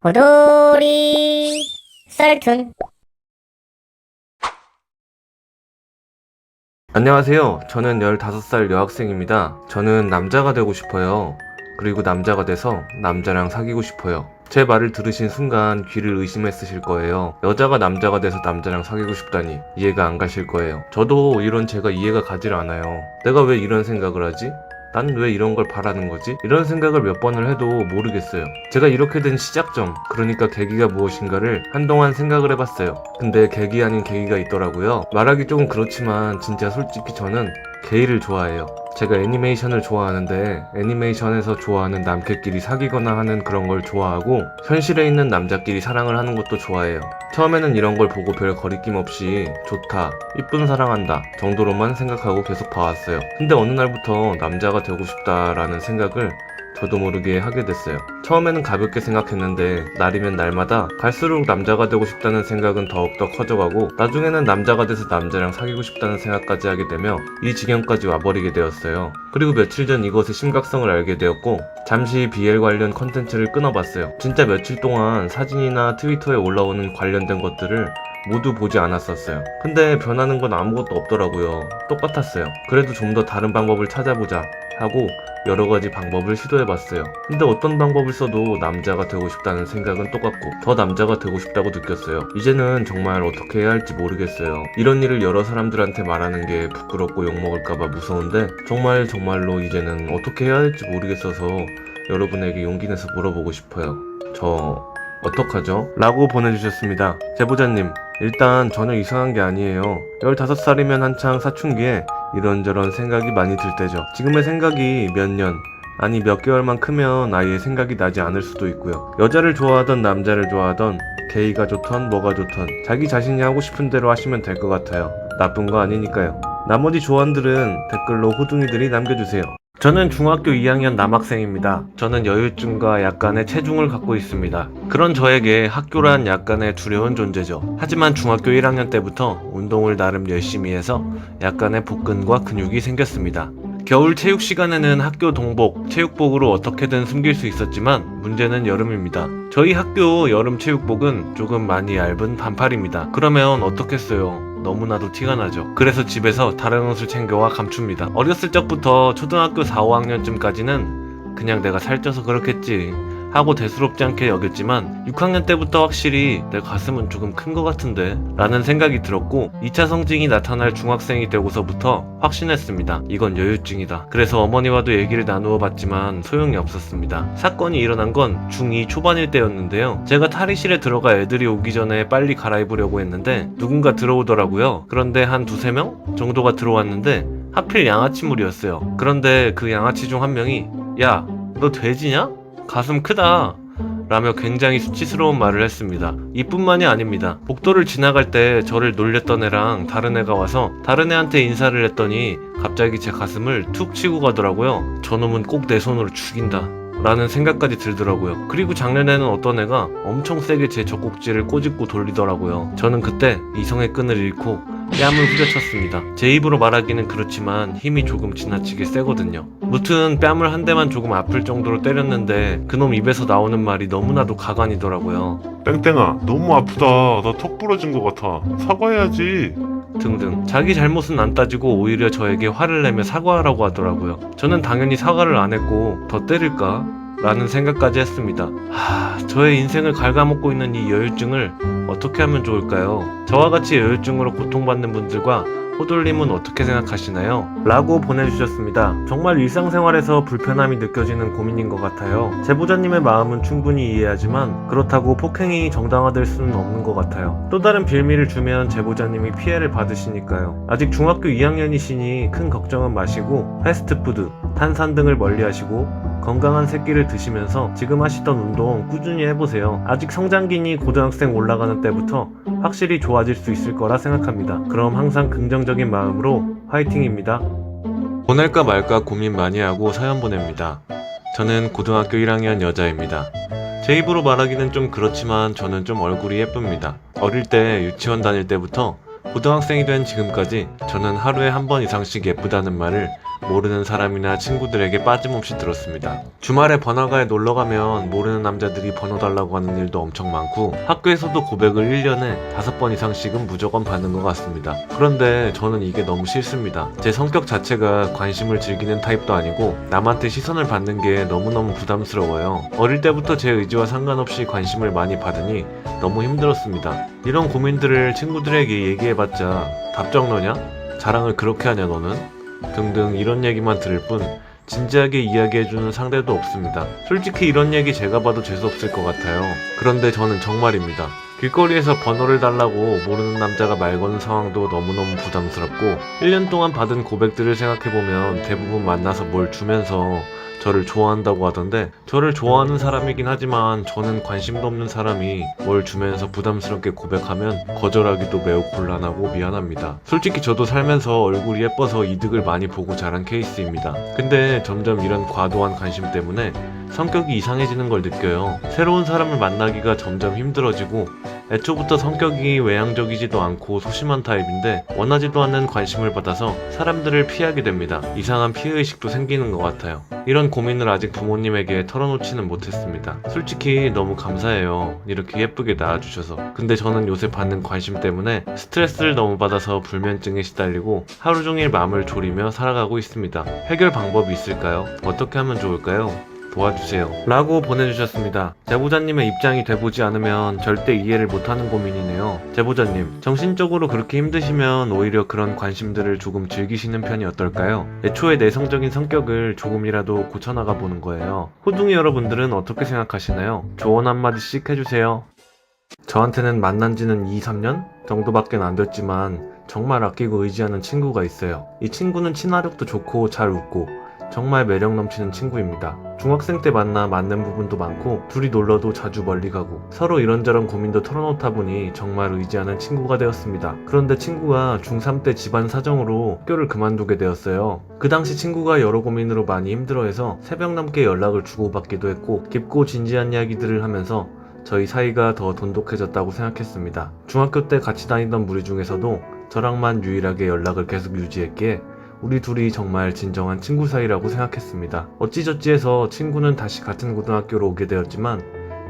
고돌이 썰툰. 안녕하세요. 저는 15살 여학생입니다. 저는 남자가 되고 싶어요. 그리고 남자가 돼서 남자랑 사귀고 싶어요. 제 말을 들으신 순간 귀를 의심했으실 거예요. 여자가 남자가 돼서 남자랑 사귀고 싶다니 이해가 안 가실 거예요. 저도 이런 제가 이해가 가질 않아요. 내가 왜 이런 생각을 하지? 난 왜 이런 걸 바라는 거지? 이런 생각을 몇 번을 해도 모르겠어요. 제가 이렇게 된 시작점, 그러니까 계기가 무엇인가를 한동안 생각을 해봤어요. 근데 계기 아닌 계기가 있더라고요. 말하기 조금 그렇지만 진짜 솔직히 저는 게이를 좋아해요. 제가 애니메이션을 좋아하는데 애니메이션에서 좋아하는 남캐끼리 사귀거나 하는 그런 걸 좋아하고 현실에 있는 남자끼리 사랑을 하는 것도 좋아해요. 처음에는 이런 걸 보고 별 거리낌 없이 좋다, 이쁜 사랑한다 정도로만 생각하고 계속 봐왔어요. 근데 어느 날부터 남자가 되고 싶다라는 생각을 저도 모르게 하게 됐어요. 처음에는 가볍게 생각했는데 날이면 날마다 갈수록 남자가 되고 싶다는 생각은 더욱더 커져가고 나중에는 남자가 돼서 남자랑 사귀고 싶다는 생각까지 하게 되며 이 지경까지 와버리게 되었어요. 그리고 며칠 전 이것의 심각성을 알게 되었고 잠시 BL 관련 컨텐츠를 끊어봤어요. 진짜 며칠 동안 사진이나 트위터에 올라오는 관련된 것들을 모두 보지 않았었어요. 근데 변하는 건 아무것도 없더라고요. 똑같았어요. 그래도 좀 더 다른 방법을 찾아보자 하고 여러가지 방법을 시도해봤어요. 근데 어떤 방법을 써도 남자가 되고 싶다는 생각은 똑같고 더 남자가 되고 싶다고 느꼈어요. 이제는 정말 어떻게 해야 할지 모르겠어요. 이런 일을 여러 사람들한테 말하는 게 부끄럽고 욕먹을까봐 무서운데 정말로 이제는 어떻게 해야 할지 모르겠어서 여러분에게 용기 내서 물어보고 싶어요. 저 어떡하죠? 라고 보내주셨습니다. 제보자님, 일단 전혀 이상한 게 아니에요. 15살이면 한창 사춘기에 이런저런 생각이 많이 들 때죠. 지금의 생각이 몇 년, 아니 몇 개월만 크면 아예 생각이 나지 않을 수도 있고요. 여자를 좋아하던 남자를 좋아하던 게이가 좋던 뭐가 좋던 자기 자신이 하고 싶은 대로 하시면 될 것 같아요. 나쁜 거 아니니까요. 나머지 조언들은 댓글로 호둥이들이 남겨주세요. 저는 중학교 2학년 남학생입니다. 저는 여유증과 약간의 체중을 갖고 있습니다. 그런 저에게 학교란 약간의 두려운 존재죠. 하지만 중학교 1학년 때부터 운동을 나름 열심히 해서 약간의 복근과 근육이 생겼습니다. 겨울 체육 시간에는 학교 동복, 체육복으로 어떻게든 숨길 수 있었지만 문제는 여름입니다. 저희 학교 여름 체육복은 조금 많이 얇은 반팔입니다. 그러면 어떻겠어요? 너무나도 티가 나죠. 그래서 집에서 다른 옷을 챙겨와 감춥니다. 어렸을 적부터 초등학교 4, 5학년쯤까지는 그냥 내가 살쪄서 그렇겠지 하고 대수롭지 않게 여겼지만 6학년 때부터 확실히 내 가슴은 조금 큰 것 같은데 라는 생각이 들었고 2차 성징이 나타날 중학생이 되고서부터 확신했습니다. 이건 여유증이다. 그래서 어머니와도 얘기를 나누어 봤지만 소용이 없었습니다. 사건이 일어난 건 중2 초반일 때였는데요. 제가 탈의실에 들어가 애들이 오기 전에 빨리 갈아입으려고 했는데 누군가 들어오더라고요. 그런데 한 2~3명 정도가 들어왔는데 하필 양아치물이었어요. 그런데 그 양아치 중 한 명이 야, 너 돼지냐? 가슴 크다 라며 굉장히 수치스러운 말을 했습니다. 이뿐만이 아닙니다. 복도를 지나갈 때 저를 놀렸던 애랑 다른 애가 와서 다른 애한테 인사를 했더니 갑자기 제 가슴을 툭 치고 가더라고요. 저놈은 꼭 내 손으로 죽인다 라는 생각까지 들더라고요. 그리고 작년에는 어떤 애가 엄청 세게 제 젖꼭지를 꼬집고 돌리더라고요. 저는 그때 이성의 끈을 잃고 뺨을 후려쳤습니다. 제 입으로 말하기는 그렇지만 힘이 조금 지나치게 세거든요. 무튼 뺨을 한 대만 조금 아플 정도로 때렸는데 그놈 입에서 나오는 말이 너무나도 가관이더라고요. 땡땡아, 너무 아프다. 나 턱 부러진 것 같아. 사과해야지. 등등. 자기 잘못은 안 따지고 오히려 저에게 화를 내며 사과하라고 하더라고요. 저는 당연히 사과를 안 했고 더 때릴까? 라는 생각까지 했습니다. 저의 인생을 갉아먹고 있는 이 여유증을 어떻게 하면 좋을까요? 저와 같이 여유증으로 고통받는 분들과 호돌님은 어떻게 생각하시나요? 라고 보내주셨습니다. 정말 일상생활에서 불편함이 느껴지는 고민인 것 같아요. 제보자님의 마음은 충분히 이해하지만 그렇다고 폭행이 정당화될 수는 없는 것 같아요. 또 다른 빌미를 주면 제보자님이 피해를 받으시니까요. 아직 중학교 2학년이시니 큰 걱정은 마시고 패스트푸드, 탄산 등을 멀리하시고 건강한 새끼를 드시면서 지금 하시던 운동 꾸준히 해보세요. 아직 성장기니 고등학생 올라가는 때부터 확실히 좋아질 수 있을 거라 생각합니다. 그럼 항상 긍정적인 마음으로 화이팅입니다. 보낼까 말까 고민 많이 하고 사연 보냅니다. 저는 고등학교 1학년 여자입니다. 제 입으로 말하기는 좀 그렇지만 저는 좀 얼굴이 예쁩니다. 어릴 때 유치원 다닐 때부터 고등학생이 된 지금까지 저는 하루에 한 번 이상씩 예쁘다는 말을 모르는 사람이나 친구들에게 빠짐없이 들었습니다. 주말에 번화가에 놀러가면 모르는 남자들이 번호 달라고 하는 일도 엄청 많고 학교에서도 고백을 1년에 5번 이상씩은 무조건 받는 것 같습니다. 그런데 저는 이게 너무 싫습니다. 제 성격 자체가 관심을 즐기는 타입도 아니고 남한테 시선을 받는 게 너무너무 부담스러워요. 어릴 때부터 제 의지와 상관없이 관심을 많이 받으니 너무 힘들었습니다. 이런 고민들을 친구들에게 얘기해봤자 답정 너냐? 자랑을 그렇게 하냐 너는? 등등 이런 얘기만 들을 뿐 진지하게 이야기해주는 상대도 없습니다. 솔직히 이런 얘기 제가 봐도 재수없을 것 같아요. 그런데 저는 정말입니다. 길거리에서 번호를 달라고 모르는 남자가 말 거는 상황도 너무너무 부담스럽고 1년 동안 받은 고백들을 생각해보면 대부분 만나서 뭘 주면서 저를 좋아한다고 하던데 저를 좋아하는 사람이긴 하지만 저는 관심도 없는 사람이 뭘 주면서 부담스럽게 고백하면 거절하기도 매우 곤란하고 미안합니다. 솔직히 저도 살면서 얼굴이 예뻐서 이득을 많이 보고 자란 케이스입니다. 근데 점점 이런 과도한 관심 때문에 성격이 이상해지는 걸 느껴요. 새로운 사람을 만나기가 점점 힘들어지고 애초부터 성격이 외향적이지도 않고 소심한 타입인데 원하지도 않는 관심을 받아서 사람들을 피하게 됩니다. 이상한 피해의식도 생기는 것 같아요. 이런 고민을 아직 부모님에게 털어놓지는 못했습니다. 솔직히 너무 감사해요. 이렇게 예쁘게 낳아주셔서. 근데 저는 요새 받는 관심 때문에 스트레스를 너무 받아서 불면증에 시달리고 하루 종일 마음을 졸이며 살아가고 있습니다. 해결 방법이 있을까요? 어떻게 하면 좋을까요? 도와주세요 라고 보내주셨습니다. 제보자님의 입장이 돼보지 않으면 절대 이해를 못하는 고민이네요. 제보자님, 정신적으로 그렇게 힘드시면 오히려 그런 관심들을 조금 즐기시는 편이 어떨까요? 애초에 내성적인 성격을 조금이라도 고쳐나가 보는 거예요. 호둥이 여러분들은 어떻게 생각하시나요? 조언 한마디씩 해주세요. 저한테는 만난 지는 2, 3년 정도밖에 안 됐지만 정말 아끼고 의지하는 친구가 있어요. 이 친구는 친화력도 좋고 잘 웃고 정말 매력 넘치는 친구입니다. 중학생 때 만나 맞는 부분도 많고 둘이 놀러도 자주 멀리 가고 서로 이런저런 고민도 털어놓다 보니 정말 의지하는 친구가 되었습니다. 그런데 친구가 중3 때 집안 사정으로 학교를 그만두게 되었어요. 그 당시 친구가 여러 고민으로 많이 힘들어해서 새벽 넘게 연락을 주고받기도 했고 깊고 진지한 이야기들을 하면서 저희 사이가 더 돈독해졌다고 생각했습니다. 중학교 때 같이 다니던 무리 중에서도 저랑만 유일하게 연락을 계속 유지했기에 우리 둘이 정말 진정한 친구 사이라고 생각했습니다. 어찌저찌 해서 친구는 다시 같은 고등학교로 오게 되었지만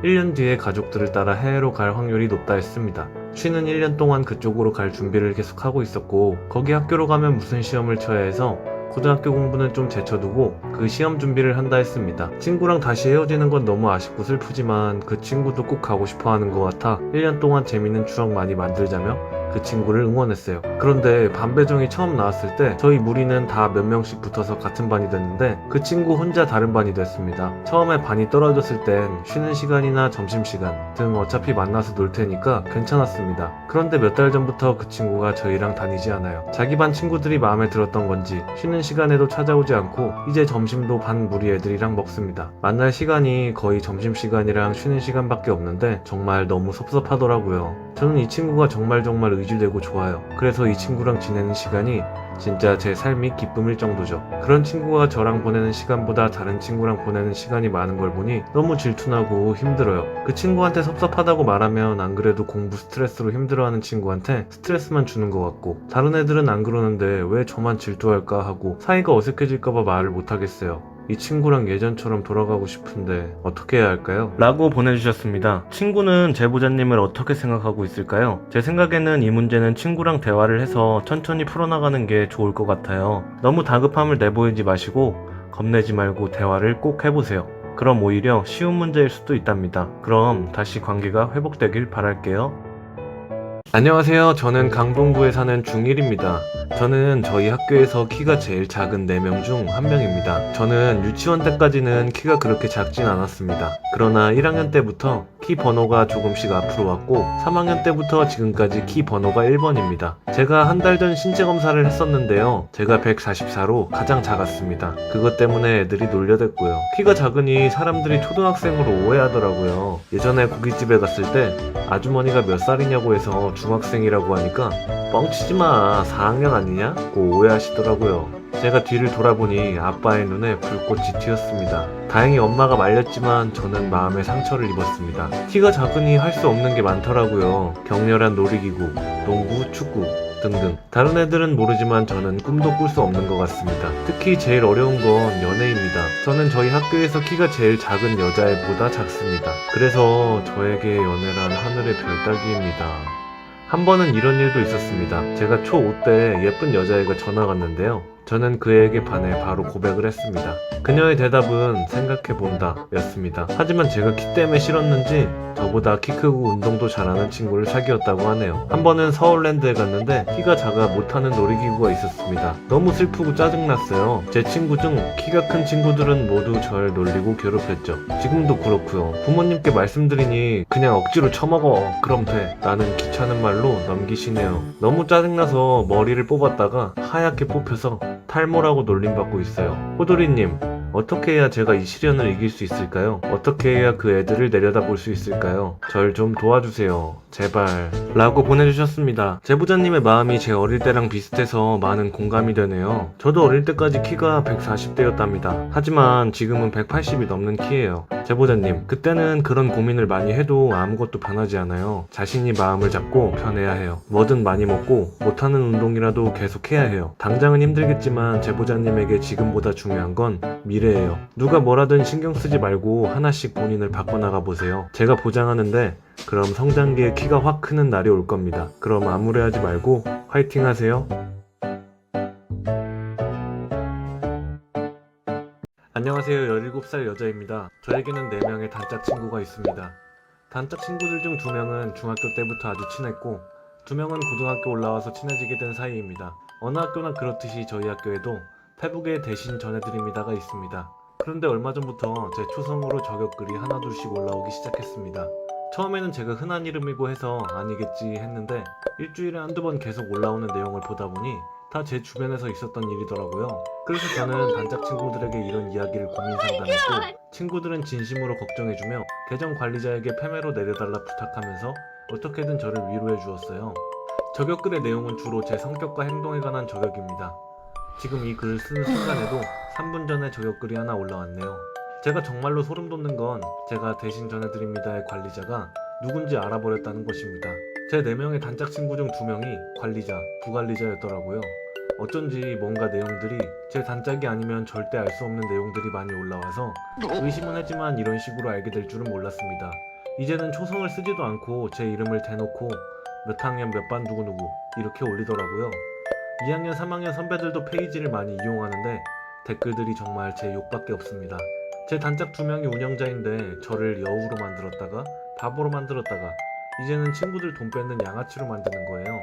1년 뒤에 가족들을 따라 해외로 갈 확률이 높다 했습니다. 쉬는 1년 동안 그쪽으로 갈 준비를 계속하고 있었고 거기 학교로 가면 무슨 시험을 쳐야 해서 고등학교 공부는 좀 제쳐두고 그 시험 준비를 한다 했습니다. 친구랑 다시 헤어지는 건 너무 아쉽고 슬프지만 그 친구도 꼭 가고 싶어 하는 것 같아 1년 동안 재밌는 추억 많이 만들자며 그 친구를 응원했어요. 그런데 반배정이 처음 나왔을 때 저희 무리는 다 몇 명씩 붙어서 같은 반이 됐는데 그 친구 혼자 다른 반이 됐습니다. 처음에 반이 떨어졌을 땐 쉬는 시간이나 점심시간 등 어차피 만나서 놀 테니까 괜찮았습니다. 그런데 몇 달 전부터 그 친구가 저희랑 다니지 않아요. 자기 반 친구들이 마음에 들었던 건지 쉬는 시간에도 찾아오지 않고 이제 점심도 반 무리 애들이랑 먹습니다. 만날 시간이 거의 점심시간이랑 쉬는 시간밖에 없는데 정말 너무 섭섭하더라고요. 저는 이 친구가 정말 의지되고 좋아요. 그래서 이 친구랑 지내는 시간이 진짜 제 삶이 기쁨일 정도죠. 그런 친구가 저랑 보내는 시간보다 다른 친구랑 보내는 시간이 많은 걸 보니 너무 질투나고 힘들어요. 그 친구한테 섭섭하다고 말하면 안 그래도 공부 스트레스로 힘들어하는 친구한테 스트레스만 주는 것 같고 다른 애들은 안 그러는데 왜 저만 질투할까 하고 사이가 어색해질까봐 말을 못하겠어요. 이 친구랑 예전처럼 돌아가고 싶은데 어떻게 해야 할까요? 라고 보내주셨습니다. 친구는 제보자님을 어떻게 생각하고 있을까요? 제 생각에는 이 문제는 친구랑 대화를 해서 천천히 풀어나가는 게 좋을 것 같아요. 너무 다급함을 내보이지 마시고 겁내지 말고 대화를 꼭 해보세요. 그럼 오히려 쉬운 문제일 수도 있답니다. 그럼 다시 관계가 회복되길 바랄게요. 안녕하세요. 저는 강동구에 사는 중1입니다. 저는 저희 학교에서 키가 제일 작은 4명 중 1명입니다. 저는 유치원 때까지는 키가 그렇게 작진 않았습니다. 그러나 1학년 때부터 키 번호가 조금씩 앞으로 왔고 3학년 때부터 지금까지 키 번호가 1번입니다. 제가 한 달 전 신체 검사를 했었는데요. 제가 144로 가장 작았습니다. 그것 때문에 애들이 놀려댔고요. 키가 작으니 사람들이 초등학생으로 오해하더라고요. 예전에 고깃집에 갔을 때 아주머니가 몇 살이냐고 해서 중학생이라고 하니까 뻥치지마 4학년 아니냐? 고 오해하시더라고요. 제가 뒤를 돌아보니 아빠의 눈에 불꽃이 튀었습니다. 다행히 엄마가 말렸지만 저는 마음의 상처를 입었습니다. 키가 작으니 할 수 없는 게 많더라고요. 격렬한 놀이기구, 농구, 축구 등등. 다른 애들은 모르지만 저는 꿈도 꿀 수 없는 것 같습니다. 특히 제일 어려운 건 연애입니다. 저는 저희 학교에서 키가 제일 작은 여자애보다 작습니다. 그래서 저에게 연애란 하늘의 별 따기입니다. 한 번은 이런 일도 있었습니다. 제가 초5 때 예쁜 여자애가 전화가 왔는데요. 저는 그에게 반해 바로 고백을 했습니다. 그녀의 대답은 생각해본다 였습니다. 하지만 제가 키 때문에 싫었는지 저보다 키 크고 운동도 잘하는 친구를 사귀었다고 하네요. 한 번은 서울랜드에 갔는데 키가 작아 못하는 놀이기구가 있었습니다. 너무 슬프고 짜증났어요. 제 친구 중 키가 큰 친구들은 모두 절 놀리고 괴롭혔죠. 지금도 그렇고요. 부모님께 말씀드리니 그냥 억지로 처먹어 그럼 돼 라는 귀찮은 말로 넘기시네요. 너무 짜증나서 머리를 뽑았다가 하얗게 뽑혀서 탈모라고 놀림받고 있어요. 호돌이님, 어떻게 해야 제가 이 시련을 이길 수 있을까요? 어떻게 해야 그 애들을 내려다볼 수 있을까요? 절 좀 도와주세요. 제발. 라고 보내주셨습니다. 제보자님의 마음이 제 어릴 때랑 비슷해서 많은 공감이 되네요. 저도 어릴 때까지 키가 140대였답니다. 하지만 지금은 180이 넘는 키예요. 제보자님, 그때는 그런 고민을 많이 해도 아무것도 변하지 않아요. 자신이 마음을 잡고 편해야 해요. 뭐든 많이 먹고 못하는 운동이라도 계속 해야 해요. 당장은 힘들겠지만 제보자님에게 지금보다 중요한 건 미래예요. 누가 뭐라든 신경 쓰지 말고 하나씩 본인을 바꿔나가 보세요. 제가 보장하는데 그럼 성장기에 키가 확 크는 날이 올 겁니다. 그럼 암울해하지 말고 화이팅 하세요. 안녕하세요. 17살 여자입니다. 저에게는 4명의 단짝 친구가 있습니다. 단짝 친구들 중 2명은 중학교 때부터 아주 친했고 2명은 고등학교 올라와서 친해지게 된 사이입니다. 어느 학교나 그렇듯이 저희 학교에도 페북에 대신 전해드립니다가 있습니다. 그런데 얼마 전부터 제 초성으로 저격글이 하나둘씩 올라오기 시작했습니다. 처음에는 제가 흔한 이름이고 해서 아니겠지 했는데 일주일에 한두 번 계속 올라오는 내용을 보다 보니 다 제 주변에서 있었던 일이더라고요. 그래서 저는 단짝 친구들에게 이런 이야기를 고민 상담했고 친구들은 진심으로 걱정해주며 계정 관리자에게 패매로 내려달라 부탁하면서 어떻게든 저를 위로해 주었어요. 저격글의 내용은 주로 제 성격과 행동에 관한 저격입니다. 지금 이 글을 쓰는 순간에도 3분 전에 저격글이 하나 올라왔네요. 제가 정말로 소름 돋는 건 제가 대신 전해드립니다의 관리자가 누군지 알아버렸다는 것입니다. 제 4명의 단짝 친구 중 2명이 관리자, 부관리자였더라고요. 어쩐지 뭔가 내용들이 제 단짝이 아니면 절대 알 수 없는 내용들이 많이 올라와서 의심은 했지만 이런 식으로 알게 될 줄은 몰랐습니다. 이제는 초성을 쓰지도 않고 제 이름을 대놓고 몇 학년 몇 반 누구누구 이렇게 올리더라고요. 2학년 3학년 선배들도 페이지를 많이 이용하는데 댓글들이 정말 제 욕밖에 없습니다. 제 단짝 2명이 운영자인데 저를 여우로 만들었다가 바보로 만들었다가 이제는 친구들 돈 뺏는 양아치로 만드는 거예요.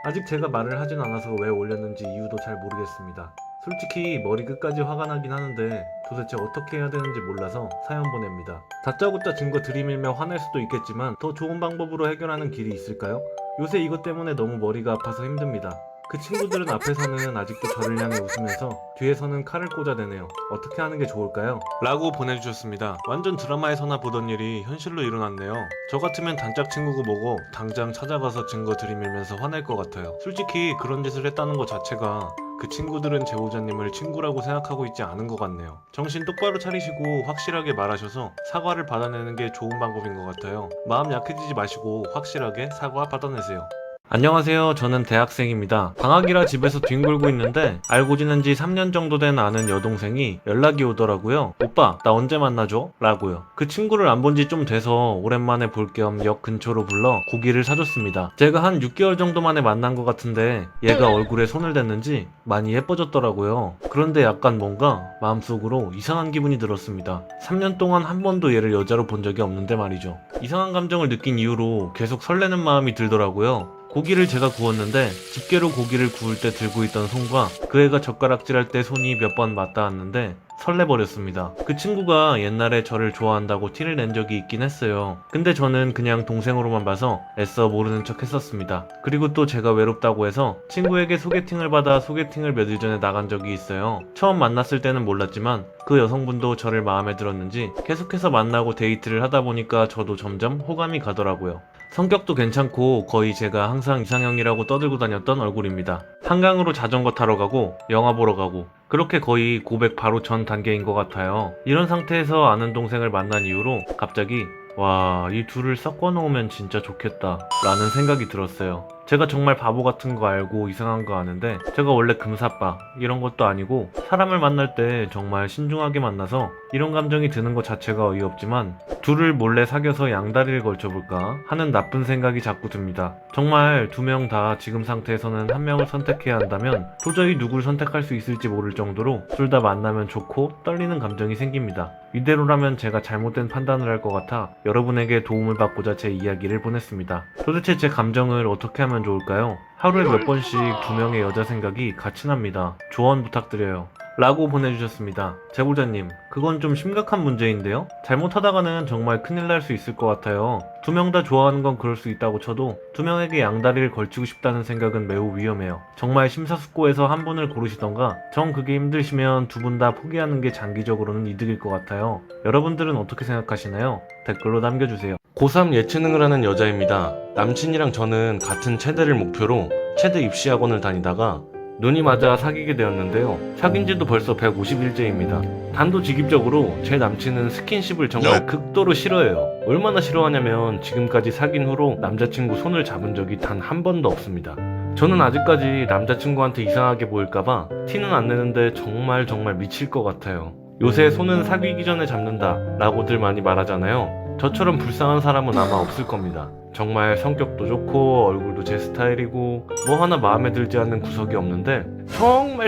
아직 제가 말을 하진 않아서 왜 올렸는지 이유도 잘 모르겠습니다. 솔직히 머리 끝까지 화가 나긴 하는데 도대체 어떻게 해야 되는지 몰라서 사연 보냅니다. 다짜고짜 증거 들이밀며 화낼 수도 있겠지만 더 좋은 방법으로 해결하는 길이 있을까요? 요새 이것 때문에 너무 머리가 아파서 힘듭니다. 그 친구들은 앞에서는 아직도 저를 향해 웃으면서 뒤에서는 칼을 꽂아대네요. 어떻게 하는 게 좋을까요? 라고 보내주셨습니다. 완전 드라마에서나 보던 일이 현실로 일어났네요. 저 같으면 단짝 친구고 뭐고 당장 찾아가서 증거 들이밀면서 화낼 것 같아요. 솔직히 그런 짓을 했다는 것 자체가 그 친구들은 제보자님을 친구라고 생각하고 있지 않은 것 같네요. 정신 똑바로 차리시고 확실하게 말하셔서 사과를 받아내는 게 좋은 방법인 것 같아요. 마음 약해지지 마시고 확실하게 사과 받아내세요. 안녕하세요. 저는 대학생입니다. 방학이라 집에서 뒹굴고 있는데 알고 지낸 지 3년 정도 된 아는 여동생이 연락이 오더라고요. 오빠, 나 언제 만나줘? 라고요. 그 친구를 안 본 지 좀 돼서 오랜만에 볼 겸 역 근처로 불러 고기를 사줬습니다. 제가 한 6개월 정도 만에 만난 것 같은데 얘가 얼굴에 손을 댔는지 많이 예뻐졌더라고요. 그런데 약간 뭔가 마음속으로 이상한 기분이 들었습니다. 3년 동안 한 번도 얘를 여자로 본 적이 없는데 말이죠. 이상한 감정을 느낀 이후로 계속 설레는 마음이 들더라고요. 고기를 제가 구웠는데 집게로 고기를 구울 때 들고 있던 손과 그 애가 젓가락질할 때 손이 몇 번 맞닿았는데 설레버렸습니다. 그 친구가 옛날에 저를 좋아한다고 티를 낸 적이 있긴 했어요. 근데 저는 그냥 동생으로만 봐서 애써 모르는 척 했었습니다. 그리고 또 제가 외롭다고 해서 친구에게 소개팅을 받아 소개팅을 며칠 전에 나간 적이 있어요. 처음 만났을 때는 몰랐지만 그 여성분도 저를 마음에 들었는지 계속해서 만나고 데이트를 하다 보니까 저도 점점 호감이 가더라고요. 성격도 괜찮고 거의 제가 항상 이상형이라고 떠들고 다녔던 얼굴입니다. 한강으로 자전거 타러 가고 영화 보러 가고 그렇게 거의 고백 바로 전 단계인 것 같아요. 이런 상태에서 아는 동생을 만난 이후로 갑자기 와, 이 둘을 섞어 놓으면 진짜 좋겠다 라는 생각이 들었어요. 제가 정말 바보 같은 거 알고 이상한 거 아는데 제가 원래 금사빠 이런 것도 아니고 사람을 만날 때 정말 신중하게 만나서 이런 감정이 드는 것 자체가 어이없지만 둘을 몰래 사귀어서 양다리를 걸쳐볼까 하는 나쁜 생각이 자꾸 듭니다. 정말 두 명 다 지금 상태에서는 한 명을 선택해야 한다면 도저히 누굴 선택할 수 있을지 모를 정도로 둘 다 만나면 좋고 떨리는 감정이 생깁니다. 이대로라면 제가 잘못된 판단을 할 것 같아 여러분에게 도움을 받고자 제 이야기를 보냈습니다. 도대체 제 감정을 어떻게 하면 좋을까요? 하루에 몇 번씩 두 명의 여자 생각이 같이 납니다. 조언 부탁드려요. 라고 보내주셨습니다. 제보자님, 그건 좀 심각한 문제인데요? 잘못하다가는 정말 큰일 날 수 있을 것 같아요. 두 명 다 좋아하는 건 그럴 수 있다고 쳐도 두 명에게 양다리를 걸치고 싶다는 생각은 매우 위험해요. 정말 심사숙고해서 한 분을 고르시던가 정 그게 힘드시면 두 분 다 포기하는 게 장기적으로는 이득일 것 같아요. 여러분들은 어떻게 생각하시나요? 댓글로 남겨주세요. 고3 예체능을 하는 여자입니다. 남친이랑 저는 같은 체대를 목표로 체대 입시학원을 다니다가 눈이 맞아 사귀게 되었는데요. 사귄 지도 벌써 150일째입니다. 단도직입적으로 제 남친은 스킨십을 정말 극도로 싫어해요. 얼마나 싫어하냐면 지금까지 사귄 후로 남자친구 손을 잡은 적이 단 한 번도 없습니다. 저는 아직까지 남자친구한테 이상하게 보일까봐 티는 안 내는데 정말 미칠 것 같아요. 요새 손은 사귀기 전에 잡는다 라고들 많이 말하잖아요. 저처럼 불쌍한 사람은 아마 없을 겁니다. 정말 성격도 좋고 얼굴도 제 스타일이고 뭐 하나 마음에 들지 않는 구석이 없는데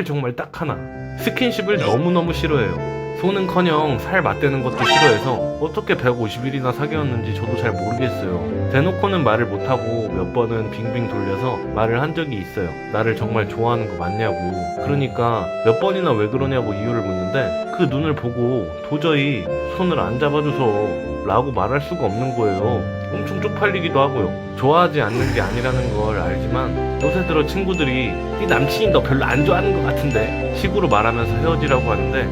정말 딱 하나, 스킨십을 너무너무 싫어해요. 손은커녕 살 맞대는 것도 싫어해서 어떻게 150일이나 사귀었는지 저도 잘 모르겠어요. 대놓고는 말을 못하고 몇 번은 빙빙 돌려서 말을 한 적이 있어요. 나를 정말 좋아하는 거 맞냐고. 그러니까 몇 번이나 왜 그러냐고 이유를 묻는데 그 눈을 보고 도저히 손을 안 잡아줘서 라고 말할 수가 없는 거예요. 엄청 쪽팔리기도 하고요. 좋아하지 않는 게 아니라는 걸 알지만 요새 들어 친구들이 네 남친이 너 별로 안 좋아하는 것 같은데 식으로 말하면서 헤어지라고 하는데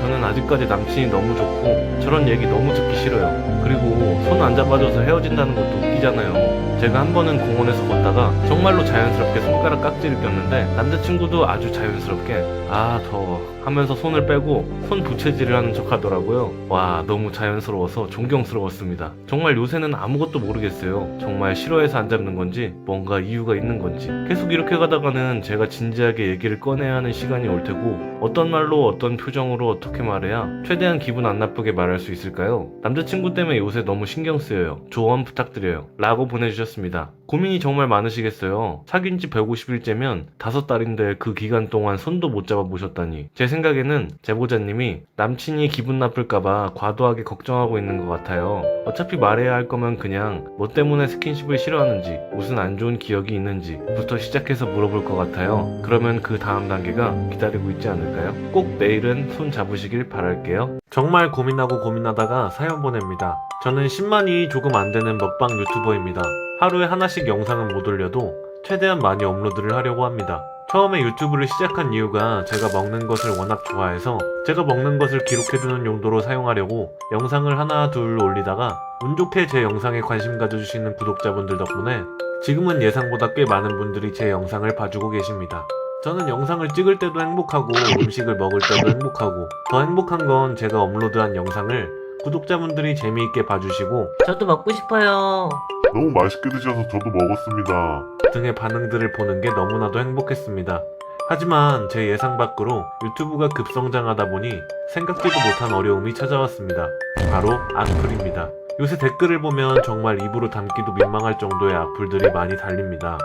저는 아직까지 남친이 너무 좋고 저런 얘기 너무 듣기 싫어요. 그리고 손 안 잡아줘서 헤어진다는 것도 웃기잖아요. 제가 한 번은 공원에서 걷다가 정말로 자연스럽게 손가락 깍지를 꼈는데 남자친구도 아주 자연스럽게 더워 하면서 손을 빼고 손 부채질을 하는 척 하더라고요. 와, 너무 자연스러워서 존경스러웠습니다. 정말 요새는 아무것도 모르겠어요. 정말 싫어해서 안 잡는 건지 뭔가 이유가 있는 건지. 계속 이렇게 가다가는 제가 진지하게 얘기를 꺼내야 하는 시간이 올 테고 어떤 말로 어떤 표정으로 어떻게 말해야 최대한 기분 안 나쁘게 말할 수 있을까요? 남자친구 때문에 요새 너무 신경 쓰여요. 조언 부탁드려요. 라고 보내주셨습니다. 고민이 정말 많으시겠어요. 사귄 지 150일째면 5달인데 그 기간 동안 손도 못 잡아보셨다니. 제 생각에는 제보자님이 남친이 기분 나쁠까봐 과도하게 걱정하고 있는 것 같아요. 어차피 말해야 할 거면 그냥 뭐 때문에 스킨십을 싫어하는지 무슨 안 좋은 기억이 있는지 부터 시작해서 물어볼 것 같아요. 그러면 그 다음 단계가 기다리고 있지 않을까요? 꼭 내일은 손 잡으시길 바랄게요. 정말 고민하다가 사연 보냅니다. 저는 10만이 조금 안 되는 먹방 유튜버입니다. 하루에 하나씩 영상은 못 올려도 최대한 많이 업로드를 하려고 합니다. 처음에 유튜브를 시작한 이유가 제가 먹는 것을 워낙 좋아해서 제가 먹는 것을 기록해두는 용도로 사용하려고 영상을 하나 둘 올리다가 운 좋게 제 영상에 관심 가져주시는 구독자분들 덕분에 지금은 예상보다 꽤 많은 분들이 제 영상을 봐주고 계십니다. 저는 영상을 찍을 때도 행복하고 음식을 먹을 때도 행복하고 더 행복한 건 제가 업로드한 영상을 구독자분들이 재미있게 봐주시고 저도 먹고 싶어요. 너무 맛있게 드셔서 저도 먹었습니다. 등의 반응들을 보는 게 너무나도 행복했습니다. 하지만 제 예상 밖으로 유튜브가 급성장하다 보니 생각지도 못한 어려움이 찾아왔습니다. 바로 악플입니다. 요새 댓글을 보면 정말 입으로 담기도 민망할 정도의 악플들이 많이 달립니다.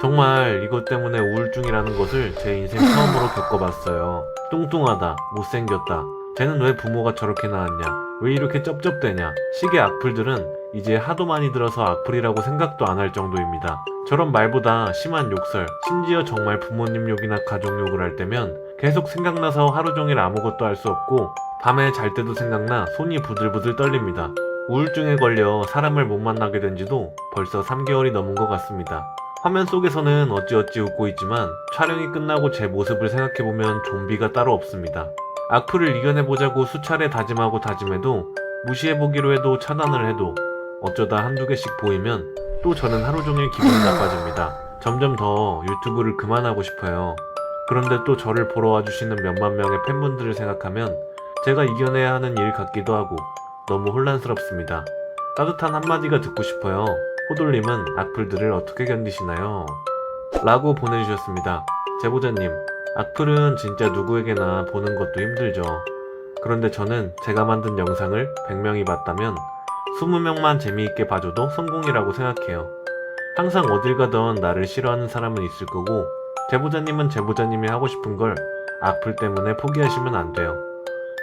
정말 이것 때문에 우울증이라는 것을 제 인생 처음으로 겪어봤어요. 뚱뚱하다, 못생겼다, 쟤는 왜 부모가 저렇게 나왔냐, 왜 이렇게 쩝쩝대냐 식의 악플들은 이제 하도 많이 들어서 악플이라고 생각도 안 할 정도입니다. 저런 말보다 심한 욕설, 심지어 정말 부모님 욕이나 가족 욕을 할 때면 계속 생각나서 하루 종일 아무것도 할 수 없고 밤에 잘 때도 생각나 손이 부들부들 떨립니다. 우울증에 걸려 사람을 못 만나게 된 지도 벌써 3개월이 넘은 것 같습니다. 화면 속에서는 어찌어찌 웃고 있지만 촬영이 끝나고 제 모습을 생각해보면 좀비가 따로 없습니다. 악플을 이겨내보자고 수차례 다짐하고 다짐해도 무시해보기로 해도 차단을 해도 어쩌다 한두 개씩 보이면 또 저는 하루 종일 기분이 나빠집니다. 점점 더 유튜브를 그만하고 싶어요. 그런데 또 저를 보러 와주시는 몇만 명의 팬분들을 생각하면 제가 이겨내야 하는 일 같기도 하고 너무 혼란스럽습니다. 따뜻한 한마디가 듣고 싶어요. 호돌님은 악플들을 어떻게 견디시나요? 라고 보내주셨습니다. 제보자님, 악플은 진짜 누구에게나 보는 것도 힘들죠. 그런데 저는 제가 만든 영상을 100명이 봤다면 20명만 재미있게 봐줘도 성공이라고 생각해요. 항상 어딜 가던 나를 싫어하는 사람은 있을 거고, 제보자님은 제보자님이 하고 싶은 걸 악플 때문에 포기하시면 안 돼요.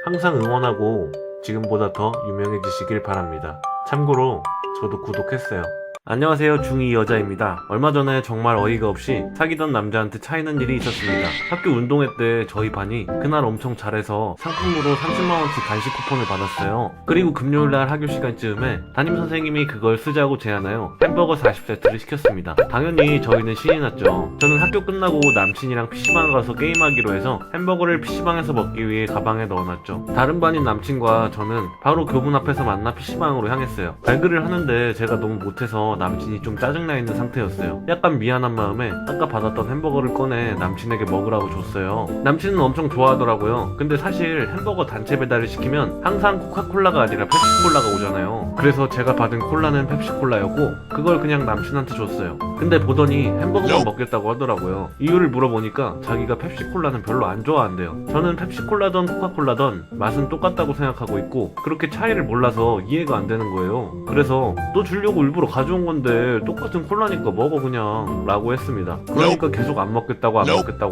항상 응원하고 지금보다 더 유명해지시길 바랍니다. 참고로 저도 구독했어요. 안녕하세요, 중2 여자입니다. 얼마 전에 정말 어이가 없이 사귀던 남자한테 차이는 일이 있었습니다. 학교 운동회 때 저희 반이 그날 엄청 잘해서 상품으로 30만원치 간식 쿠폰을 받았어요. 그리고 금요일날 학교 시간쯤에 담임선생님이 그걸 쓰자고 제안하여 햄버거 40세트를 시켰습니다. 당연히 저희는 신이 났죠. 저는 학교 끝나고 남친이랑 PC방 가서 게임하기로 해서 햄버거를 PC방에서 먹기 위해 가방에 넣어놨죠. 다른 반인 남친과 저는 바로 교문 앞에서 만나 PC방으로 향했어요. 발글을 하는데 제가 너무 못해서 남친이 좀 짜증나 있는 상태였어요. 약간 미안한 마음에 아까 받았던 햄버거를 꺼내 남친에게 먹으라고 줬어요. 남친은 엄청 좋아하더라고요. 근데 사실 햄버거 단체 배달을 시키면 항상 코카콜라가 아니라 펩시콜라가 오잖아요. 그래서 제가 받은 콜라는 펩시콜라였고 그걸 그냥 남친한테 줬어요. 근데 보더니 햄버거만 먹겠다고 하더라고요. 이유를 물어보니까 자기가 펩시콜라는 별로 안 좋아한대요. 저는 펩시콜라든 코카콜라든 맛은 똑같다고 생각하고 있고 그렇게 차이를 몰라서 이해가 안 되는 거예요. 그래서 너 주려고 일부러 가져온 건데 똑같은 콜라니까 먹어 그냥 라고 했습니다. 그러니까 계속 안 먹겠다고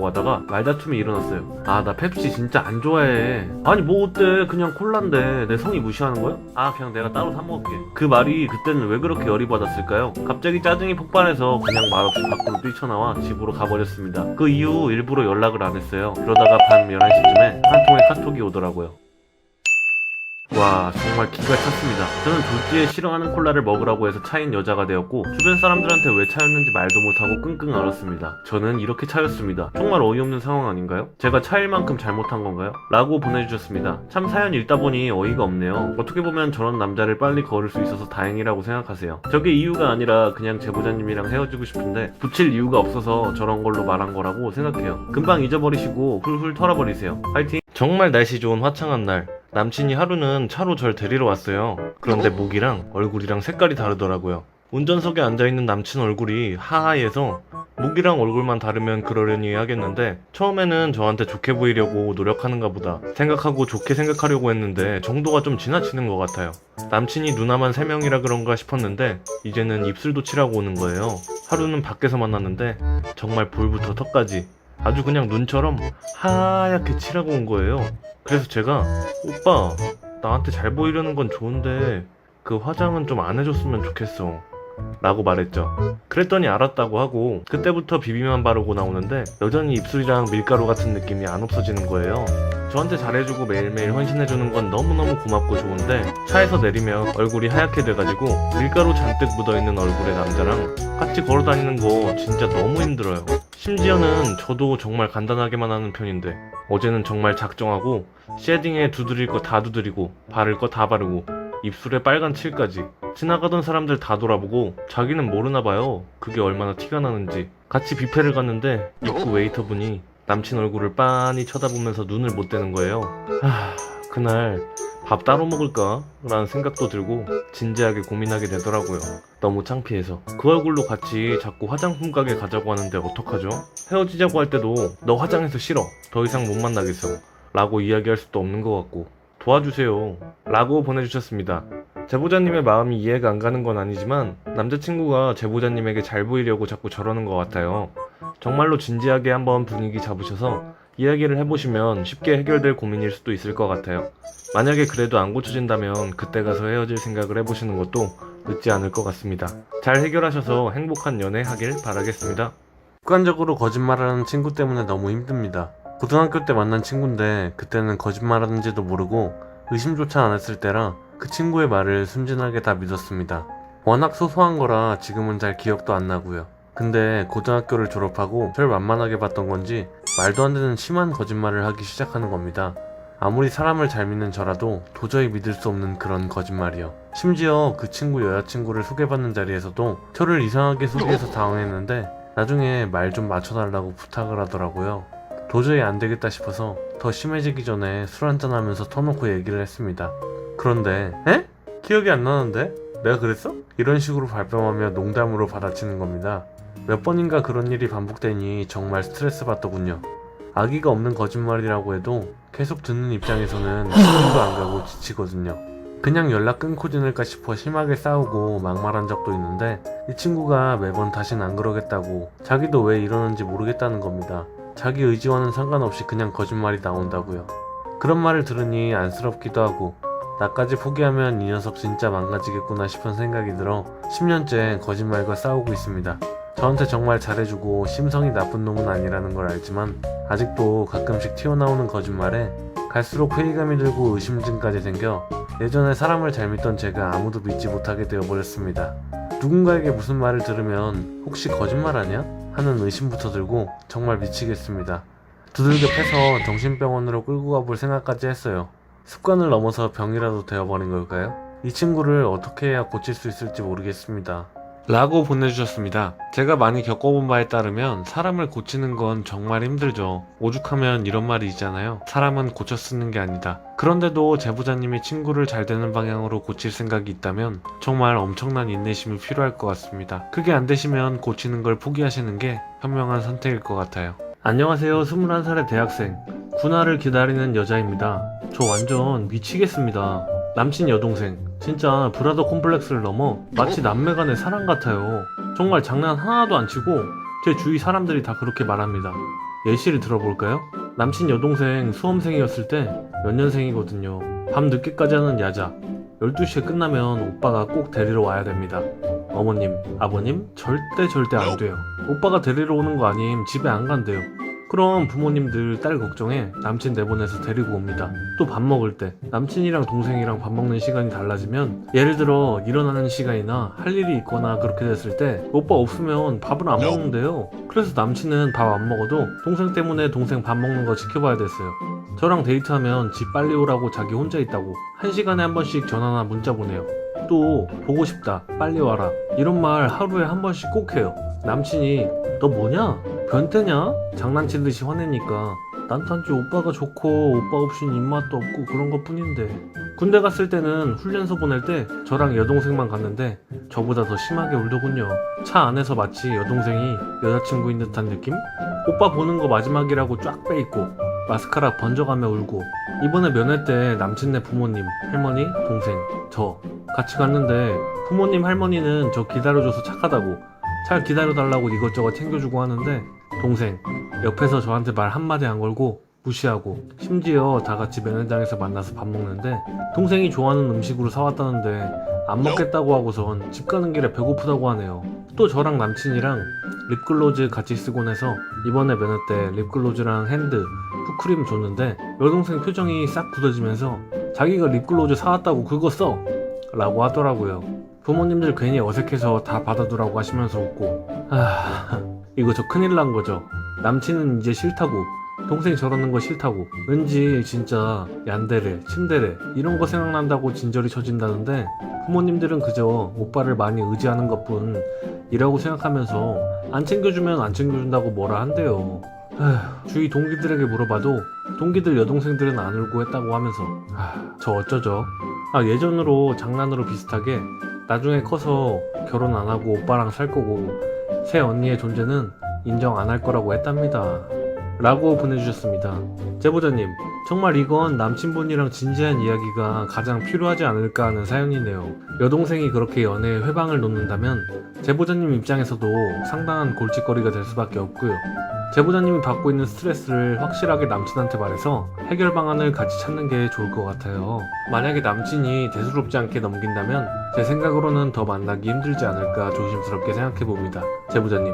하다가 말다툼이 일어났어요. 아, 나 펩시 진짜 안 좋아해. 아니 뭐 어때, 그냥 콜라인데 내 성의 무시하는 거야? 아, 그냥 내가 따로 사 먹을게. 그 말이 그때는 왜 그렇게 열이 받았을까요? 갑자기 짜증이 폭발해서 그냥 말없이 밖으로 뛰쳐나와 집으로 가버렸습니다. 그 이후 일부러 연락을 안 했어요. 그러다가 밤 11시쯤에 한 통의 카톡이 오더라고요. 와, 정말 기가 찼습니다. 저는 졸지에 싫어하는 콜라를 먹으라고 해서 차인 여자가 되었고 주변 사람들한테 왜 차였는지 말도 못하고 끙끙 앓았습니다. 저는 이렇게 차였습니다. 정말 어이없는 상황 아닌가요? 제가 차일 만큼 잘못한 건가요? 라고 보내주셨습니다. 참 사연 읽다 보니 어이가 없네요. 어떻게 보면 저런 남자를 빨리 거를 수 있어서 다행이라고 생각하세요. 저게 이유가 아니라 그냥 제보자님이랑 헤어지고 싶은데 붙일 이유가 없어서 저런 걸로 말한 거라고 생각해요. 금방 잊어버리시고 훌훌 털어버리세요. 화이팅! 정말 날씨 좋은 화창한 날, 남친이 하루는 차로 절 데리러 왔어요. 그런데 목이랑 얼굴이랑 색깔이 다르더라고요. 운전석에 앉아있는 남친 얼굴이 하하해서 목이랑 얼굴만 다르면 그러려니 하겠는데 처음에는 저한테 좋게 보이려고 노력하는가 보다 생각하고 좋게 생각하려고 했는데 정도가 좀 지나치는 것 같아요. 남친이 누나만 3명이라 그런가 싶었는데 이제는 입술도 칠하고 오는 거예요. 하루는 밖에서 만났는데 정말 볼부터 턱까지 아주 그냥 눈처럼 하얗게 칠하고 온 거예요. 그래서 제가 오빠, 나한테 잘 보이려는 건 좋은데 그 화장은 좀 안 해줬으면 좋겠어 라고 말했죠. 그랬더니 알았다고 하고 그때부터 비비만 바르고 나오는데 여전히 입술이랑 밀가루 같은 느낌이 안 없어지는 거예요. 저한테 잘해주고 매일매일 헌신해주는 건 너무너무 고맙고 좋은데 차에서 내리면 얼굴이 하얗게 돼가지고 밀가루 잔뜩 묻어있는 얼굴의 남자랑 같이 걸어다니는 거 진짜 너무 힘들어요. 심지어는 저도 정말 간단하게만 하는 편인데 어제는 정말 작정하고 쉐딩에 두드릴 거 다 두드리고 바를 거 다 바르고 입술에 빨간 칠까지. 지나가던 사람들 다 돌아보고 자기는 모르나봐요, 그게 얼마나 티가 나는지. 같이 뷔페를 갔는데 입구 웨이터분이 남친 얼굴을 빤히 쳐다보면서 눈을 못 떼는 거예요. 그날 밥 따로 먹을까? 라는 생각도 들고 진지하게 고민하게 되더라고요. 너무 창피해서. 그 얼굴로 같이 자꾸 화장품 가게 가자고 하는데 어떡하죠? 헤어지자고 할 때도 너 화장해서 싫어, 더 이상 못 만나겠어 라고 이야기할 수도 없는 것 같고 도와주세요 라고 보내주셨습니다. 제보자님의 마음이 이해가 안 가는 건 아니지만 남자친구가 제보자님에게 잘 보이려고 자꾸 저러는 것 같아요. 정말로 진지하게 한번 분위기 잡으셔서 이야기를 해보시면 쉽게 해결될 고민일 수도 있을 것 같아요. 만약에 그래도 안 고쳐진다면 그때 가서 헤어질 생각을 해보시는 것도 늦지 않을 것 같습니다. 잘 해결하셔서 행복한 연애 하길 바라겠습니다. 습관적으로 거짓말하는 친구 때문에 너무 힘듭니다. 고등학교 때 만난 친구인데 그때는 거짓말하는지도 모르고 의심조차 안 했을 때라 그 친구의 말을 순진하게 다 믿었습니다. 워낙 소소한 거라 지금은 잘 기억도 안 나고요. 근데 고등학교를 졸업하고 절 만만하게 봤던 건지 말도 안 되는 심한 거짓말을 하기 시작하는 겁니다. 아무리 사람을 잘 믿는 저라도 도저히 믿을 수 없는 그런 거짓말이요. 심지어 그 친구 여자친구를 소개받는 자리에서도 저를 이상하게 소개해서 당황했는데 나중에 말 좀 맞춰달라고 부탁을 하더라고요. 도저히 안 되겠다 싶어서 더 심해지기 전에 술 한잔 하면서 터놓고 얘기를 했습니다. 그런데 에? 기억이 안 나는데? 내가 그랬어? 이런 식으로 발뺌하며 농담으로 받아치는 겁니다. 몇 번인가 그런 일이 반복되니 정말 스트레스 받더군요. 아기가 없는 거짓말이라고 해도 계속 듣는 입장에서는 시간도 안 가고 지치거든요. 그냥 연락 끊고 지낼까 싶어 심하게 싸우고 막말한 적도 있는데 이 친구가 매번 다신 안 그러겠다고 자기도 왜 이러는지 모르겠다는 겁니다. 자기 의지와는 상관없이 그냥 거짓말이 나온다고요. 그런 말을 들으니 안쓰럽기도 하고 나까지 포기하면 이 녀석 진짜 망가지겠구나 싶은 생각이 들어 10년째 거짓말과 싸우고 있습니다. 저한테 정말 잘해주고 심성이 나쁜 놈은 아니라는 걸 알지만 아직도 가끔씩 튀어나오는 거짓말에 갈수록 회의감이 들고 의심증까지 생겨 예전에 사람을 잘 믿던 제가 아무도 믿지 못하게 되어버렸습니다. 누군가에게 무슨 말을 들으면 혹시 거짓말 아니야? 하는 의심부터 들고 정말 미치겠습니다. 두들겨 패서 정신병원으로 끌고 가볼 생각까지 했어요. 습관을 넘어서 병이라도 되어버린 걸까요? 이 친구를 어떻게 해야 고칠 수 있을지 모르겠습니다. 라고 보내주셨습니다. 제가 많이 겪어본 바에 따르면 사람을 고치는 건 정말 힘들죠. 오죽하면 이런 말이 있잖아요. 사람은 고쳐 쓰는 게 아니다. 그런데도 제보자님이 친구를 잘 되는 방향으로 고칠 생각이 있다면 정말 엄청난 인내심이 필요할 것 같습니다. 그게 안 되시면 고치는 걸 포기하시는 게 현명한 선택일 것 같아요. 안녕하세요. 21살의 대학생. 군화를 기다리는 여자입니다. 저 완전 미치겠습니다. 남친 여동생 진짜 브라더 콤플렉스를 넘어 마치 남매간의 사랑 같아요. 정말 장난 하나도 안 치고 제 주위 사람들이 다 그렇게 말합니다. 예시를 들어볼까요? 남친 여동생 수험생이었을 때 몇 년생이거든요. 밤 늦게까지 하는 야자 12시에 끝나면 오빠가 꼭 데리러 와야 됩니다. 어머님, 아버님 절대 안 돼요. 오빠가 데리러 오는 거 아님 집에 안 간대요. 그럼 부모님들 딸 걱정에 남친 내보내서 데리고 옵니다. 또 밥 먹을 때 남친이랑 동생이랑 밥 먹는 시간이 달라지면 예를 들어 일어나는 시간이나 할 일이 있거나 그렇게 됐을 때 오빠 없으면 밥을 안 먹는데요. 그래서 남친은 밥 안 먹어도 동생 때문에 동생 밥 먹는 거 지켜봐야 됐어요. 저랑 데이트하면 집 빨리 오라고 자기 혼자 있다고 1시간에 한 번씩 전화나 문자 보내요. 또 보고 싶다, 빨리 와라 이런 말 하루에 한 번씩 꼭 해요. 남친이 너 뭐냐? 변태냐? 장난치듯이 화내니까 난 단지 오빠가 좋고 오빠 없인 입맛도 없고 그런 것 뿐인데. 군대 갔을 때는 훈련소 보낼 때 저랑 여동생만 갔는데 저보다 더 심하게 울더군요. 차 안에서 마치 여동생이 여자친구인 듯한 느낌? 오빠 보는 거 마지막이라고 쫙 빼입고 마스카라 번져가며 울고. 이번에 면회 때 남친네 부모님, 할머니, 동생, 저 같이 갔는데 부모님 할머니는 저 기다려줘서 착하다고 잘 기다려달라고 이것저것 챙겨주고 하는데 동생 옆에서 저한테 말 한마디 안 걸고 무시하고 심지어 다 같이 면회장에서 만나서 밥 먹는데 동생이 좋아하는 음식으로 사왔다는데 안 먹겠다고 하고선 집 가는 길에 배고프다고 하네요. 또 저랑 남친이랑 립글로즈 같이 쓰곤 해서 이번에 면회 때 립글로즈랑 핸드, 푸크림 줬는데 여동생 표정이 싹 굳어지면서 자기가 립글로즈 사왔다고 그거 써! 라고 하더라고요. 부모님들 괜히 어색해서 다 받아두라고 하시면서 웃고. 이거 저 큰일 난 거죠. 남친은 이제 싫다고, 동생 저러는 거 싫다고, 왠지 진짜 얀데레, 침대레 이런 거 생각난다고 진저리 쳐진다는데 부모님들은 그저 오빠를 많이 의지하는 것뿐 이라고 생각하면서 안 챙겨주면 안 챙겨준다고 뭐라 한대요. 주위 동기들에게 물어봐도 동기들 여동생들은 안 울고 했다고 하면서 저 어쩌죠? 예전으로 장난으로 비슷하게 나중에 커서 결혼 안 하고 오빠랑 살 거고 새 언니의 존재는 인정 안 할 거라고 했답니다. 라고 보내주셨습니다. 제보자님, 정말 이건 남친분이랑 진지한 이야기가 가장 필요하지 않을까 하는 사연이네요. 여동생이 그렇게 연애에 회방을 놓는다면 제보자님 입장에서도 상당한 골칫거리가 될 수밖에 없고요. 제보자님이 받고 있는 스트레스를 확실하게 남친한테 말해서 해결 방안을 같이 찾는 게 좋을 것 같아요. 만약에 남친이 대수롭지 않게 넘긴다면 제 생각으로는 더 만나기 힘들지 않을까 조심스럽게 생각해봅니다. 제보자님,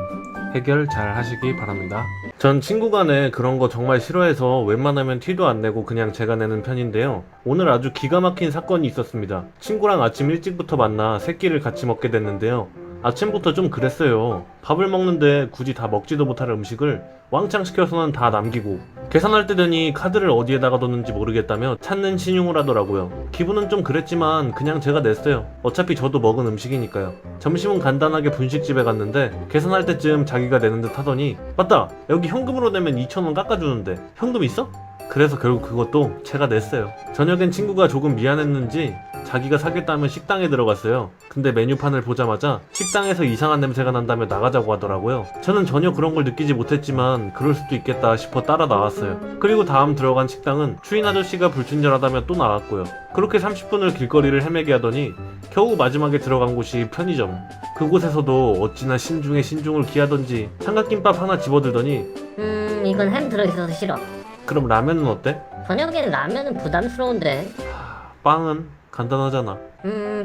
해결 잘 하시기 바랍니다. 전 친구 간에 그런 거 정말 싫어해서 웬만하면 티도 안 내고 그냥 제가 내는 편인데요. 오늘 아주 기가 막힌 사건이 있었습니다. 친구랑 아침 일찍부터 만나 세 끼를 같이 먹게 됐는데요. 아침부터 좀 그랬어요. 밥을 먹는데 굳이 다 먹지도 못할 음식을 왕창 시켜서는 다 남기고, 계산할 때 되니 카드를 어디에다가 뒀는지 모르겠다며 찾는 신용을 하더라고요. 기분은 좀 그랬지만 그냥 제가 냈어요. 어차피 저도 먹은 음식이니까요. 점심은 간단하게 분식집에 갔는데 계산할 때쯤 자기가 내는 듯 하더니, 맞다! 여기 현금으로 내면 2,000원 깎아주는데 현금 있어? 그래서 결국 그것도 제가 냈어요. 저녁엔 친구가 조금 미안했는지 자기가 사겠다면 식당에 들어갔어요. 근데 메뉴판을 보자마자 식당에서 이상한 냄새가 난다며 나가자고 하더라고요. 저는 전혀 그런 걸 느끼지 못했지만 그럴 수도 있겠다 싶어 따라 나왔어요. 그리고 다음 들어간 식당은 주인 아저씨가 불친절하다며 또 나갔고요. 그렇게 30분을 길거리를 헤매게 하더니 겨우 마지막에 들어간 곳이 편의점. 그곳에서도 어찌나 신중에 신중을 기하던지 삼각김밥 하나 집어들더니, 이건 햄 들어있어서 싫어. 그럼 라면은 어때? 저녁엔 라면은 부담스러운데. 빵은 간단하잖아.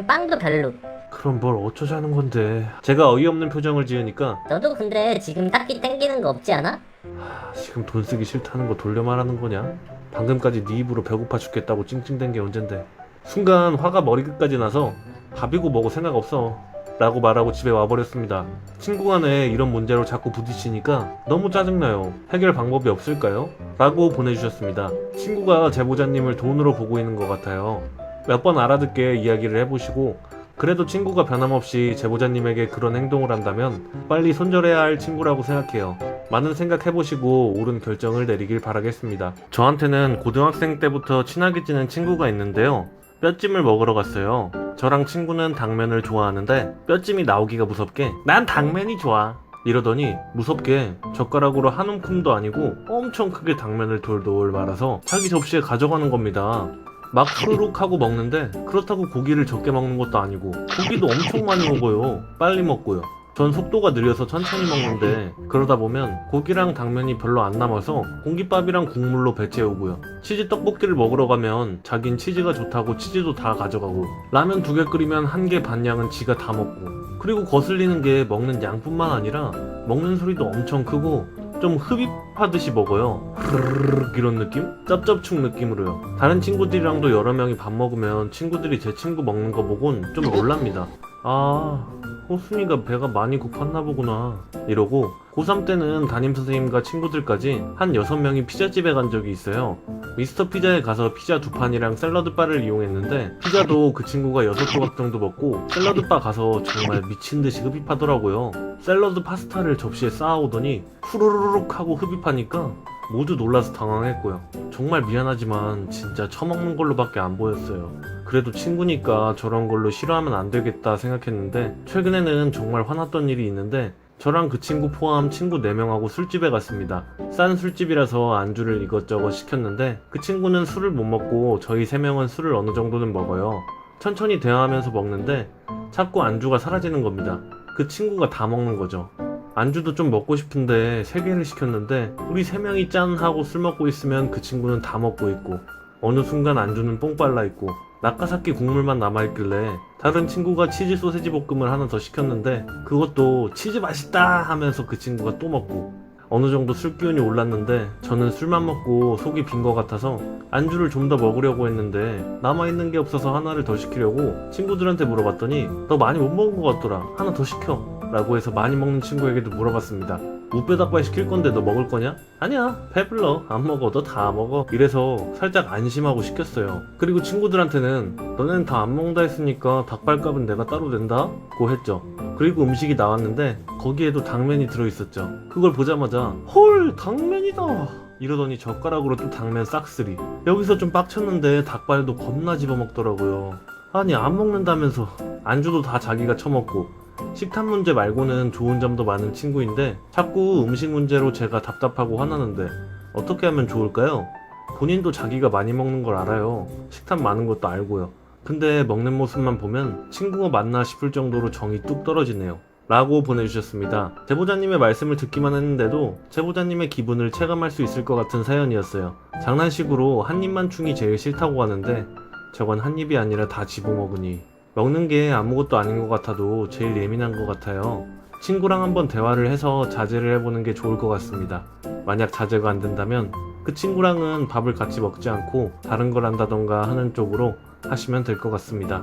빵도 별로. 그럼 뭘 어쩌자는 건데. 제가 어이없는 표정을 지으니까, 너도 근데 지금 딱히 땡기는 거 없지 않아? 지금 돈 쓰기 싫다는 거 돌려 말하는 거냐? 방금까지 네 입으로 배고파 죽겠다고 찡찡댄 게 언젠데. 순간 화가 머리끝까지 나서 밥이고 뭐고 생각 없어 라고 말하고 집에 와버렸습니다. 친구 간에 이런 문제로 자꾸 부딪히니까 너무 짜증나요. 해결 방법이 없을까요? 라고 보내주셨습니다. 친구가 제보자님을 돈으로 보고 있는 것 같아요. 몇 번 알아듣게 이야기를 해보시고, 그래도 친구가 변함없이 제보자님에게 그런 행동을 한다면 빨리 손절해야 할 친구라고 생각해요. 많은 생각해보시고 옳은 결정을 내리길 바라겠습니다. 저한테는 고등학생 때부터 친하게 지낸 친구가 있는데요. 뼈찜을 먹으러 갔어요. 저랑 친구는 당면을 좋아하는데 뼈찜이 나오기가 무섭게 난 당면이 좋아 이러더니 무섭게 젓가락으로 한 움큼도 아니고 엄청 크게 당면을 돌돌 말아서 자기 접시에 가져가는 겁니다. 막 후루룩 하고 먹는데 그렇다고 고기를 적게 먹는 것도 아니고 고기도 엄청 많이 먹어요. 빨리 먹고요. 전 속도가 느려서 천천히 먹는데 그러다 보면 고기랑 당면이 별로 안 남아서 공깃밥이랑 국물로 배 채우고요. 치즈 떡볶이를 먹으러 가면 자긴 치즈가 좋다고 치즈도 다 가져가고, 라면 2개 끓이면 1개 반 양은 지가 다 먹고, 그리고 거슬리는 게 먹는 양뿐만 아니라 먹는 소리도 엄청 크고 좀 흡입하듯이 먹어요. 흐르르 이런 느낌? 짭짭충 느낌으로요. 다른 친구들이랑도 여러 명이 밥 먹으면 친구들이 제 친구 먹는 거 보곤 좀 놀랍니다. 아, 호순이가 배가 많이 고팠나 보구나 이러고, 고3 때는 담임선생님과 친구들까지 한 6명이 피자집에 간 적이 있어요. 미스터 피자에 가서 피자 2판이랑 샐러드바를 이용했는데 피자도 그 친구가 6조각 정도 먹고 샐러드바 가서 정말 미친듯이 흡입하더라고요. 샐러드 파스타를 접시에 쌓아오더니 후루루룩 하고 흡입하니까 모두 놀라서 당황했고요. 정말 미안하지만 진짜 처먹는 걸로밖에 안 보였어요. 그래도 친구니까 저런 걸로 싫어하면 안 되겠다 생각했는데, 최근에는 정말 화났던 일이 있는데 저랑 그 친구 포함 친구 4명하고 술집에 갔습니다. 싼 술집이라서 안주를 이것저것 시켰는데 그 친구는 술을 못 먹고 저희 3명은 술을 어느 정도는 먹어요. 천천히 대화하면서 먹는데 자꾸 안주가 사라지는 겁니다. 그 친구가 다 먹는 거죠. 안주도 좀 먹고 싶은데 3개를 시켰는데 우리 3명이 짠 하고 술 먹고 있으면 그 친구는 다 먹고 있고, 어느 순간 안주는 뽕 빨라 있고 낙가사키 국물만 남아있길래 다른 친구가 치즈 소세지 볶음을 하나 더 시켰는데 그것도 치즈 맛있다 하면서 그 친구가 또 먹고, 어느 정도 술 기운이 올랐는데 저는 술만 먹고 속이 빈 것 같아서 안주를 좀 더 먹으려고 했는데 남아있는 게 없어서 하나를 더 시키려고 친구들한테 물어봤더니 너 많이 못 먹은 것 같더라, 하나 더 시켜 라고 해서 많이 먹는 친구에게도 물어봤습니다. 무뼈 닭발 시킬 건데 너 먹을 거냐? 아니야, 배불러, 안 먹어, 너 다 먹어 이래서 살짝 안심하고 시켰어요. 그리고 친구들한테는 너네는 다 안 먹는다 했으니까 닭발값은 내가 따로 낸다 고 했죠. 그리고 음식이 나왔는데 거기에도 당면이 들어있었죠. 그걸 보자마자 헐, 당면이다 이러더니 젓가락으로 또 당면 싹쓸이. 여기서 좀 빡쳤는데 닭발도 겁나 집어먹더라고요. 아니, 안 먹는다면서. 안주도 다 자기가 처먹고. 식탐 문제 말고는 좋은 점도 많은 친구인데 자꾸 음식 문제로 제가 답답하고 화나는데 어떻게 하면 좋을까요? 본인도 자기가 많이 먹는 걸 알아요. 식탐 많은 것도 알고요. 근데 먹는 모습만 보면 친구가 맞나 싶을 정도로 정이 뚝 떨어지네요. 라고 보내주셨습니다. 제보자님의 말씀을 듣기만 했는데도 제보자님의 기분을 체감할 수 있을 것 같은 사연이었어요. 장난식으로 한 입만 충이 제일 싫다고 하는데 저건 한 입이 아니라 다 집어먹으니 먹는 게 아무것도 아닌 것 같아도 제일 예민한 것 같아요. 친구랑 한번 대화를 해서 자제를 해보는 게 좋을 것 같습니다. 만약 자제가 안 된다면 그 친구랑은 밥을 같이 먹지 않고 다른 걸 한다던가 하는 쪽으로 하시면 될 것 같습니다.